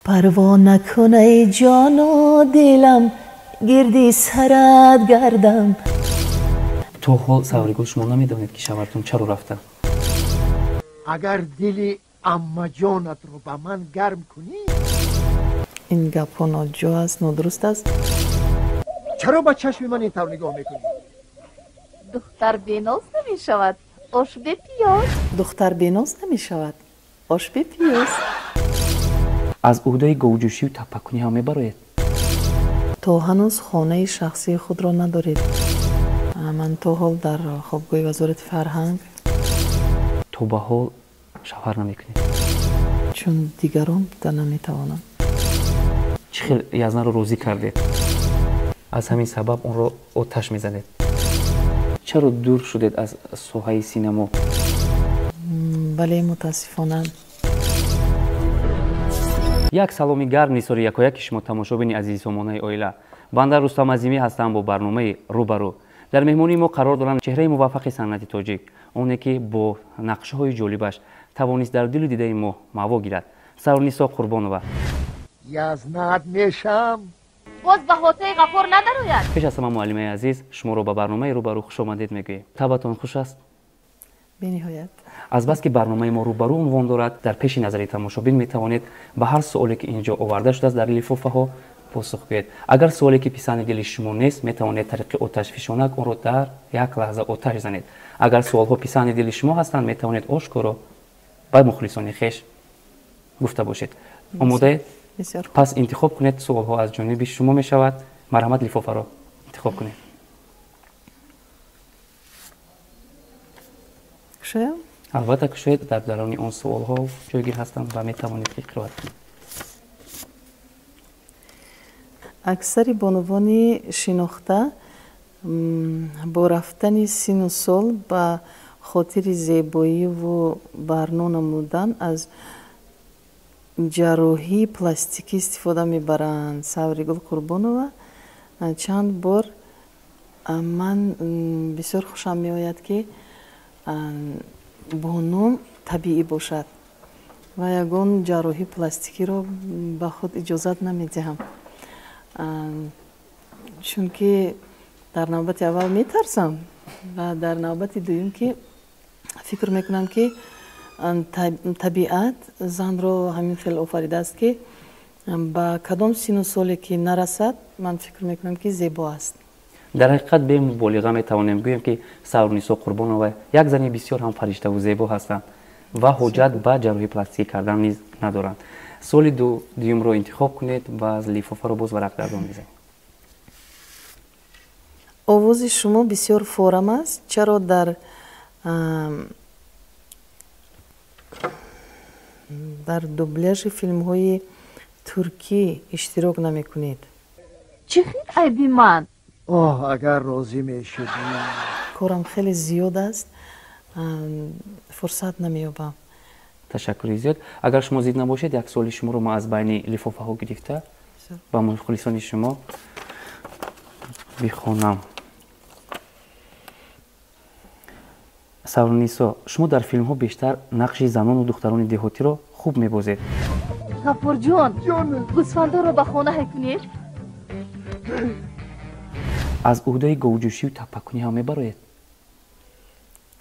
پروا نکن ای جان و دلم گردی سرت گردم. تو حال سوارگل شما نمیدونید که شوهرتون چرا رفته؟ اگر دل اما جانت رو به من گرم کنی. این گپا ناجا است، نادرست است. چرا با چشم من این طور نگاه میکنی؟ دختر بیناز نمی شود آش به پیاز. دختر بیناز نمی شود آش به پیاز. از عهده گوجوشی و تپکونی هم میبراید؟ تو هنوز خانه شخصی خود را ندارید. من تو حال در خوابگاه وزارت فرهنگ. تو به حال شوهر نمیکنید؟ چون دیگران در نمیتوانم. چه خیلی یزنه رو روزی کردید؟ از همین سبب اون رو آتش میزنید. چرا دور شدید از ساحه سینما؟ بله متاسفانه. یک саломи гарм нисори якояки шумо тамошобини азизисомонаи оила. Банда Рустам Азимӣ ҳастам бо барномаи рӯбарӯ. дар меҳмонии мо қарор дорам чеҳраи муваффақи санъати тоҷик, оне ки бо нақшаҳои ҷолибаш тавонист дар дилу дидаи мо маво гирад. Саврнисо Қурбонова. язнат мешам. باز به حوطه غفور نداروید. пеш аз ҳама муаллимаи азиз шуморо ба барномаи рӯбарӯ хушомадед мегӯем. табатон хуш аст? бениҳоят. азбаски барномаи мо рӯбарӯ унвон дорад, дар пеши назари тамошобин метавонед ба ҳар суоле ки инҷо оварда шудааст дар лифофаҳо посух гӯед. агар суоле ки писани дили шумо нест, метавонед тариқи оташфишонак онро дар як лаҳза оташ занед. агар суолҳо писани дили шумо ҳастанд, метавонед ошкоро ба мухлисони хеш гуфта бошед. омодаед? пас интихоб кунед. суолҳо аз ҷониби шумо мешавад. марҳамат лифофаро интихоб кунед. кушоям? албатта кушоед. дар дарони он суолҳо ҷойгир ҳастанд ва метавонед ки қироат кунед. аксари бонувони шинохта бо рафтани сину сол ба хотири зебоиву барно намудан аз ҷарроҳии пластикӣ истифода мебаранд. Савригул Қурбонова. чанд бор ман бисёр хушам меояд ки боно табиӣ бошад ва ягон ҷарроҳии пластикиро ба худ иҷозат намедиҳам, чунки дар навбати аввал метарсам ва дар навбати дуюм ки фикр мекунам ки табиат занро ҳамин хел офаридааст ки ба кадом сину соле ки нарасад, ман фикр мекунам ки зебо аст. дар ҳақиқат бе муболиға метавонем гӯем ки Саврнисо Қурбонова як зани бисёр ҳам фариштаву зебо ҳастанд ва ҳоҷат ба ҷарроҳӣ пластикӣ кардан низ надоранд. соли дуюмро интихоб кунед ва аз лифофаро боз варақ гардон бизанед. овози шумо бисёр форам аст. чаро дар дубляжи филмҳои туркӣ иштирок намекунед? چی خیلی عیبی من؟ اگر راضی میشدی. корам хеле зиёд аст, фурсат намеёбам. ташаккури зиёд. агар шумо зид набошед, як суоли шуморо ма аз байни лифофаҳо гирифта ба мухлисони шумо бихонам. Саврнисо, шумо дар филмҳо бештар нақши занону духтарони деҳотиро хуб мебозед. غفور جان گوسفندا رو به خانه کنید. аз ӯҳдаи говҷӯшиву тапакунӣ ҳам мебароед?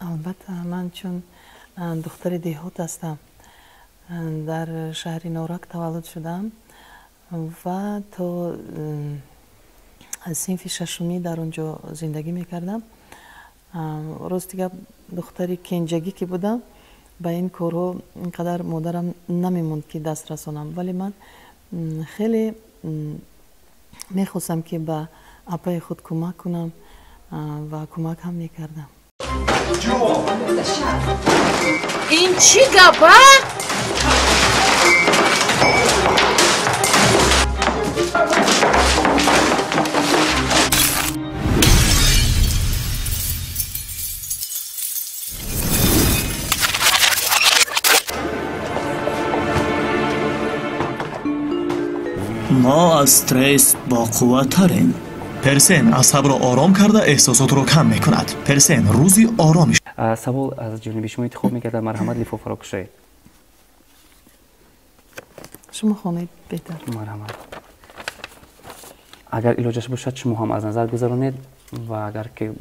албатта, ман чун духтари деҳот ҳастам. дар шаҳри норак таваллуд шудам ва то синфи шашумӣ дар он ҷо зиндагӣ мекардам. рости гап духтари кенҷагӣ ки будам, ба ин корҳо инқадар модарам намемонд ки даст расонам, вале ман хеле мехостам ки ба апаи худ кӯмак кунам ва кӯмак ҳам мекардам. ин чӣ гапа? ما از استرس با قوت ترین. پرسن عصب را آرام کرده احساسات را کم میکند. پرسن روزی آرامش. سوال از جانب شما انتخاب میکرد. مرحمت لیفوفا را کشید. شما خونید بهتر. مرحمت. اگر ایلاجش باشد شما هم از نظر گذرانید و اگر که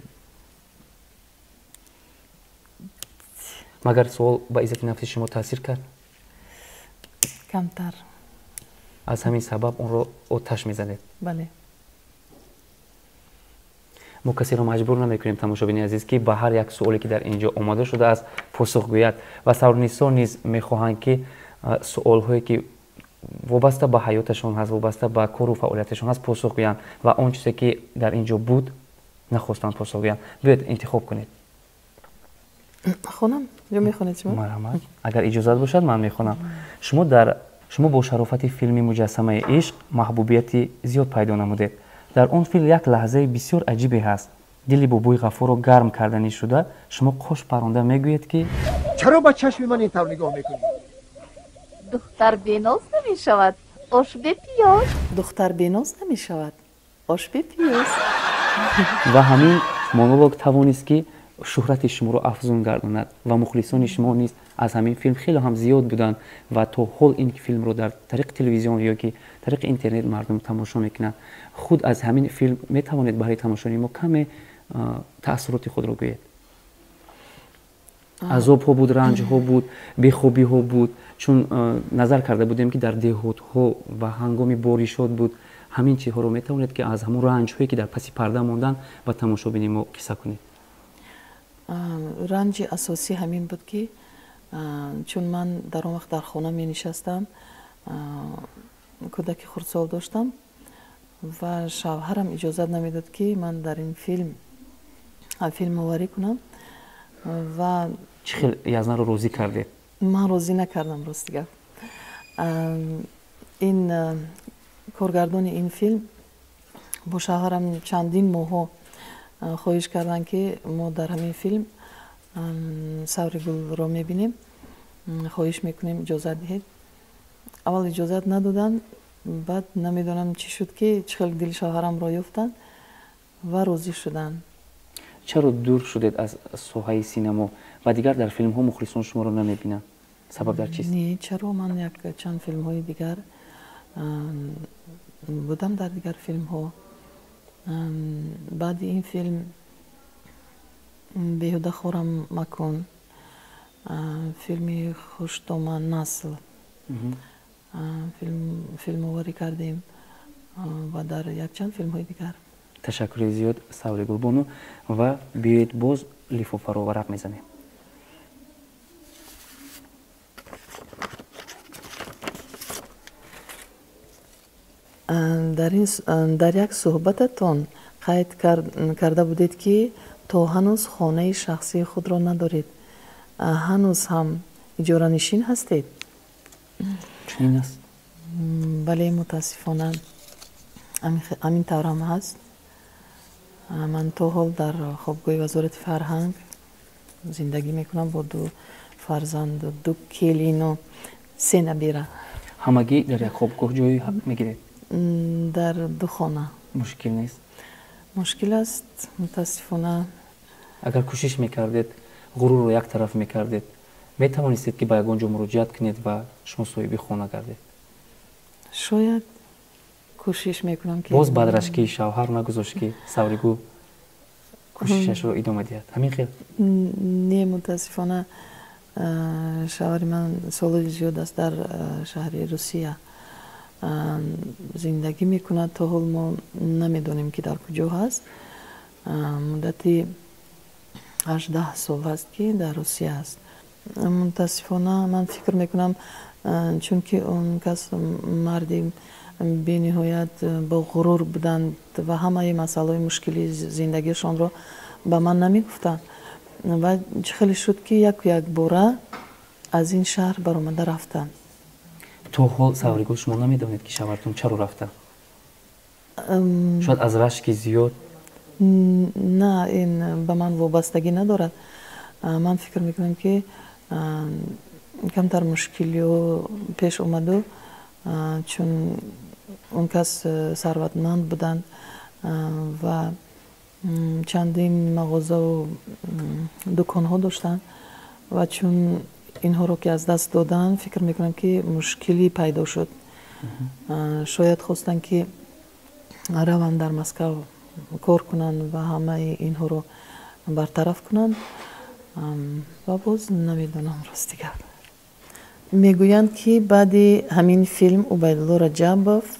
مگر سوال با عزت نفس شما تاثیر کرد؟ کمتر. از همین سبب اون رو آتش میزنید؟ بله. ما کسی رو مجبور نمیکنیم تماشابین عزیز که به هر یک سوالی که در اینجا آماده شده است پاسخ گوید و سوارنیسا نیز میخواهند که سوال هایی که وابسته به حیاتشون هست، وابسته به کار و فعالیتشون هست پاسخ گویند و اون چیزی که در اینجا بود نخواستند پاسخ گویند. بیاید انتخاب کنید. خونم یا میخونید شما؟ مرحمت. اگر اجازه باشد من میخونم. شما با شرافت فیلم مجسمه عشق محبوبیت زیاد پیدا نمودید. در اون فیلم یک لحظه بسیار عجیبی هست. دلی با بوی غفور رو گرم کردنی شده. شما خوش پرنده میگویید که چرا با چشم من این طور نگاه میکنی؟ دختر بیناز نمی شود آش به پیاز. دختر بیناز نمی شود آش به پیاز. و همین مونولوگ توانست که شهرت شما رو افزون گرداند و مخلصان شما نیز از همین فیلم خیلی هم زیاد بودند و تا حال این فیلم رو در طریق تلویزیون یا که طریق اینترنت مردم تماشا میکنند. خود از همین فیلم میتوانید برای تماشای ما کمی تأثیرات خود رو گویید. عذاب ها بود، رنج ها بود، بیخوبی ها بود، چون نظر کرده بودیم که در دهات ها و هنگامی بارشات بود. همین چیزها رو میتوانید که از همون رنج هایی که در پس پرده ماندن و تماشابین ما قصه کنید. رنج اساسی همین بود که چون من در اون وقت در خانه می نشستم، کودک خردسال داشتم و شوهرم اجازه نمیداد که من در این فیلم آوری کنم و چه یزنا رو روزی کرده؟ من روزی نکردم راستی گفت. این کارگردان این فیلم با شوهرم چندین ماه خواهش کردن که ما در همین فیلم سوری گل رو میبینیم، خواهش میکنیم اجازه دهید. اول اجازه ندادن، بعد نمیدونم چی شد که چقدر دل شوهرم را یافتن و راضی شدن. چرا دور شدید از ساحه سینما و دیگر در فیلم ها مخلصان شما رو نمیبینن؟ سبب در چیست؟ نه، چرا من یک چند فیلم های دیگر بودم، در دیگر فیلم ها. بعد این فیلم بیهوده خورم مکن، فیلمی خوشتومن نسل فیلم آوری کردیم و در یک چند فیلم های دیگر. تشکر زیاد سوری گلبانو و بیایید باز لیفافه رو ورق میزنیم. در یک صحبتتان قید کرده بودید که تا هنوز خانه شخصی خود را ندارید. هنوز هم اجاره نشین هستید؟ چنین است؟ بله، متاسفانه همین طور هم هست. من تا حال در خوابگاه وزارت فرهنگ زندگی میکنم با 2 فرزند و 2 کلین و 3 نبیره. همگی در یک خوابگاه جایی میگیرید؟ در 2 خانه. مشکل نیست؟ مشکل است متاسفانه. اگر کوشش میکردید، غرور رو یک طرف میکردید، میتوانستید که به یگانجا مراجعت کنید و شما صاحب خانه گردید؟ شاید کوشش میکنم که باز بعدش که شوهر نگذاشت که سوریگو کوششش رو ادامه دهد. همین خیلی؟ نه، متاسفانه شوهر من سال زیاد است در شهر روسیه زندگی میکنه. تا حال ما نمیدونیم که در کجا هست. مدتی 18 سال هست که در روسیه است. متاسفانه من فکر میکنم چون که اون کس مردی به نهایت با غرور بودند و همه مسائل مشکلی زندگیشان رو به من نمیگفتند و خیلی شد که یک باره از این شهر برآمده رفتن. تو حال سوریگو شما نمیدونید که شوهرتون چرا رفته؟ شاید از رشک زیاد؟ نه، این به من وابستگی ندارد. من فکر میکنم که کمتر مشکلی پیش اومد چون اون کس ثروتمند بودند و چندین مغازه و دکان ها داشتن و چون اینها رو که از دست دادن فکر میکنم که مشکلی پیدا شد شاید خواستن که روند در مسکو کار کنن و همه اینها رو برطرف کنن و باز نمیدونم راستیگه. میگویند که بعد همین فیلم عبیدالله رجبوف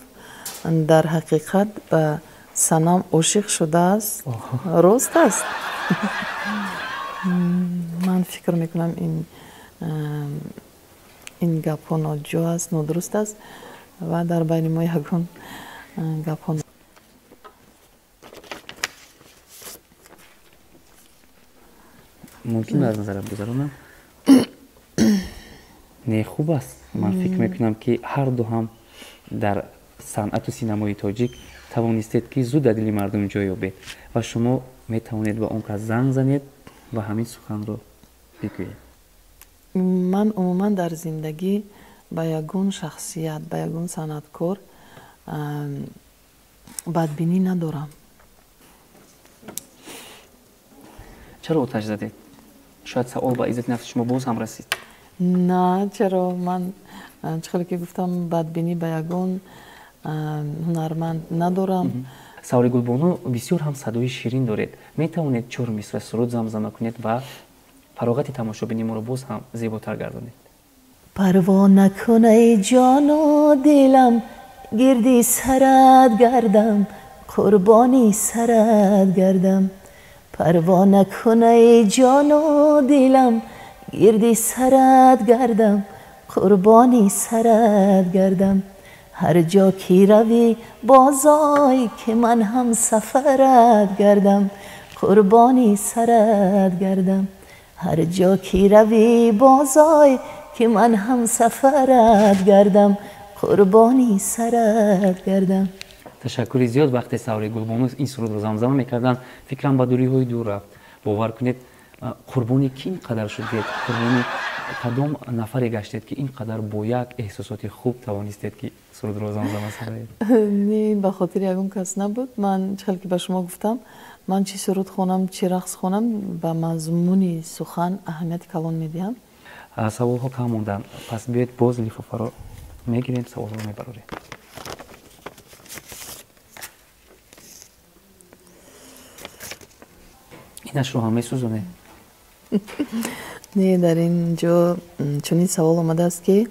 در حقیقت به سنم عاشق شده است. راست است. من فکر میکنم این گپ ها ناجا است، نادرست است و در بین ما یکون گپ ها. ممکن از نظرم بذارم نه خوب است. من فکر میکنم که هر دو هم در صنعت و سینمای تاجیک توانستید که زود در دل مردم جای یابید و شما میتوانید به اون که زنگ زنید و همین سخن رو بگویید. من عموما در زندگی با یگون شخصیت، با یگون صنعتکار بدبینی ندارم. چرا آتش زدید؟ شاید سوال با عزت نفس شما باز هم رسید. نه چرا، من چخیلی که گفتم بدبینی به یگون هنرمند ندارم. سواری گلبانو بسیار هم صدای شیرین دارید. می توانید 4 مصرع سرود زمزمه کنید و فراغت تماشابین ما رو باز هم زیباتر گردانید. پروا نکن ای جان و دلم، گردی سرت گردم، قربانی سرت گردم. پروا نکن ای جان و دلم، گردی سرت گردم، قربانی سرت گردم. هر جا کی روی بازای که من هم سفرت گردم، قربانی سرت گردم. هر جا کی روی بازای که من هم سفرت گردم، قربانی سرت گردم. تشکر زیاد. وقتی سواری گلبانو این سرود رو زمزمه میکردن فکرم با دوری های دور رفت. باور کنید قربانی کی اینقدر شدید؟ قربانی کدام نفری گشتید که اینقدر با یک احساسات خوب توانستید که سرود رو زمزمه سرایید؟ نه به خاطر یگون کس نبود. من چخیلی که به شما گفتم من چی سرود خونم چی رقص خونم به مضمون سخن اهمیت کلان میدیم. سوال ها کم موندن، پس بیاید باز لیفافه رو میگیریم، سوال رو میبروریم. اینش رو هم میسوزونه؟ نه، در اینجا چنین سوال آمده است که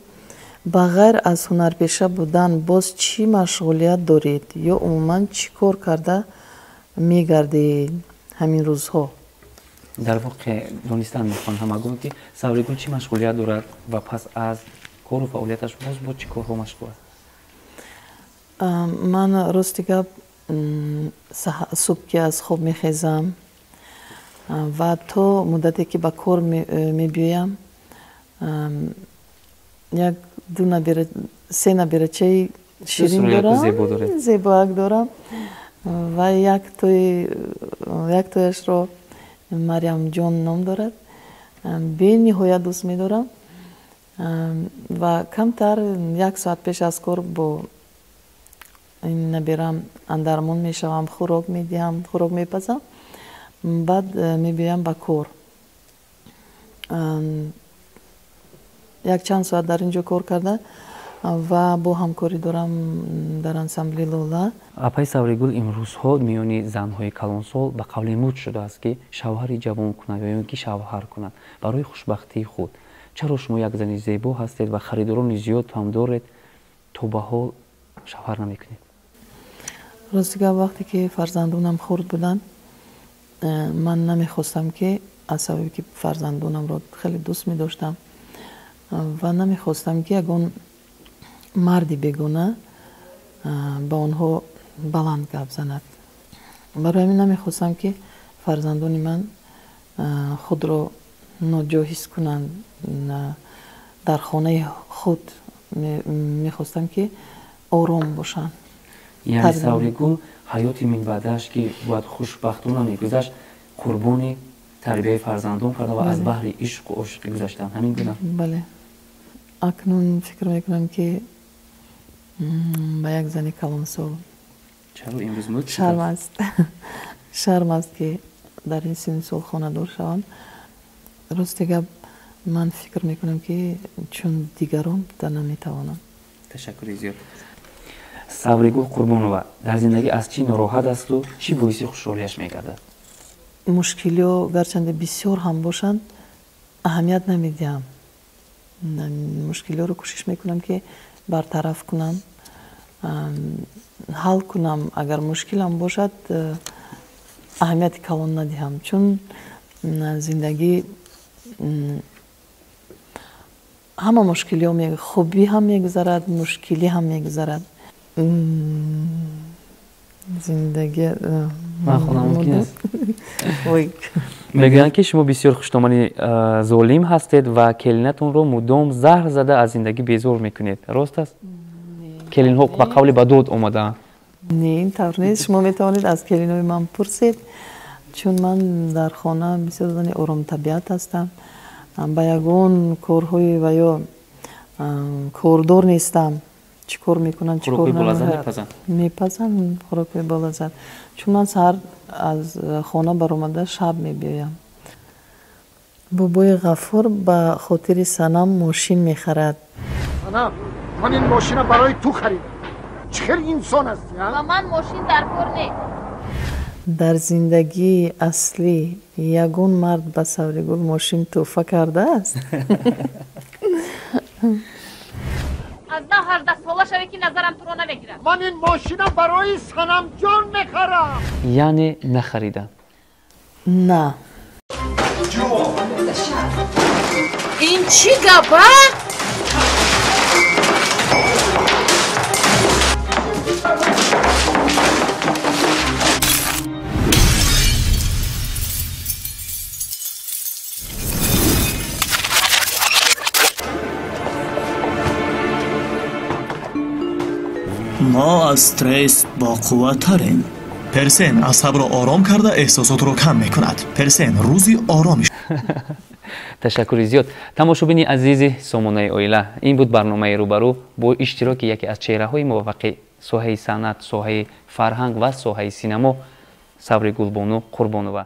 بغیر از هنرپیشه بودن باز چی مشغولیت دارید یا عموما چی کار کرده میگردید همین روزها؟ در واقع دانستن میخوان همگون که سواری گل چی مشغولیت دارد و پس از کار و فعالیتش باز با چی کارها مشغول است؟ من راستیگه صبح که از خواب میخیزم و تا مدتی که به کار میبیایم یک سه نبیرچه شیرین دارم، زیباک دارم و یک تویش رو مریم جان نام دارد. به نهایت دوست میدارم و کمتر 1 ساعت پیش از کار با این نبیرم اندرمون میشوم، خوراک میدیم، خوراک میپزم، بعد میبیم به کار. یک چند ساعت در اینجا کار کرده و با همکاری دارم در انسمبلی لاله. اپای سواری گل امروزها میانی زنهای کلانسال به قول مد شده است که شوهری جوان کنند یا اینکه شوهر کنند برای خوشبختی خود. چرا شما یک زن زیبا هستید و خریداران زیاد هم دارید تو به حال شوهر نمیکنید؟ راستیگه وقتی که فرزندانم خرد بودن من نمیخواستم که از سببی که فرزندانم را خیلی دوست میداشتم و نمیخواستم که یگان مردی بگونه با آنها بلند گپ زند. برای همین نمیخواستم که فرزندان من خود را ناجا حس کنند. در خانه خود میخواستم که آرام باشن. یعنی سواری گل حیات من بعدش که باید خوشبختانه میگذشت قربانی تربیه فرزندان کرده و از بحر عشق و عشقی گذشتن. همین گونه؟ بله. اکنون فکر میکنم که با یک زن کلانسال چرا امروز مد شرم است شرم است که در این سن سال خانه دار شوم. راستیگه من فکر میکنم که چون دیگران بوده نمیتوانم. ташаккури зиёд. Савригул Қурбонова дар зиндагӣ аз чӣ нороҳат асту чӣ боиси хушҳолияш мегардад? мушкилиҳо гарчанде бисёр ҳам бошанд, аҳамият намедиҳам. мушкилиҳоро кӯшиш мекунам ки бартараф кунам, ҳал кунам. Агар мушкилам бошад, аҳамияти калон надиҳам, чун зиндагӣ ҳама мушкилиҳо хубӣ ҳам мегузарад, мушкилӣ ҳам мегузарад. зиндагӣ мумкин аст. мегӯянд ки шумо бисёр хуштомани золим ҳастед ва келинатонро мудом заҳр зада аз зиндагӣ безор мекунед. Рост аст? келинҳо ба қавли ба дод омадаанд? Не, ин тавр нест. Шумо метавонед аз келинои ман пурсед, чун ман дар хона бисёр зани оромтабиат ҳастам. ба ягон корҳои ва ё кордор нестам. чӣ кор мекунанд, чӣ кор мепазанд, хӯрокҳои болаззат. Чун ман саҳар аз хона баромада шаб мебиёям. бобои Ғафур ба хотири Санам мошин мехарад. Санам, ман ин мошина барои ту харидам. чӣ хел инсон ҳасти? ба ман мошин дар кор не. дар зиндагии аслӣ ягон мард ба Савригул мошин тӯҳфа кардааст? аз 9-18 сола шаве ки назарам туро намегирад. ман ин мошина барои Санамҷон мехарам. яъне нахарида? На. ин чӣ габа? мо аз стресс боқувваттарем. персен асабро ором карда эҳсосотро кам мекунад. персен рӯзи оромиш. ташаккури зиёд. тамошобини азизи Сомонаи оила, ин буд барномаи рӯбарӯ бо иштироки яке аз чеҳраҳои мувоффақи соҳаи санъат, соҳаи фарҳанг ва соҳаи синемо, Савригулбону Қурбонова.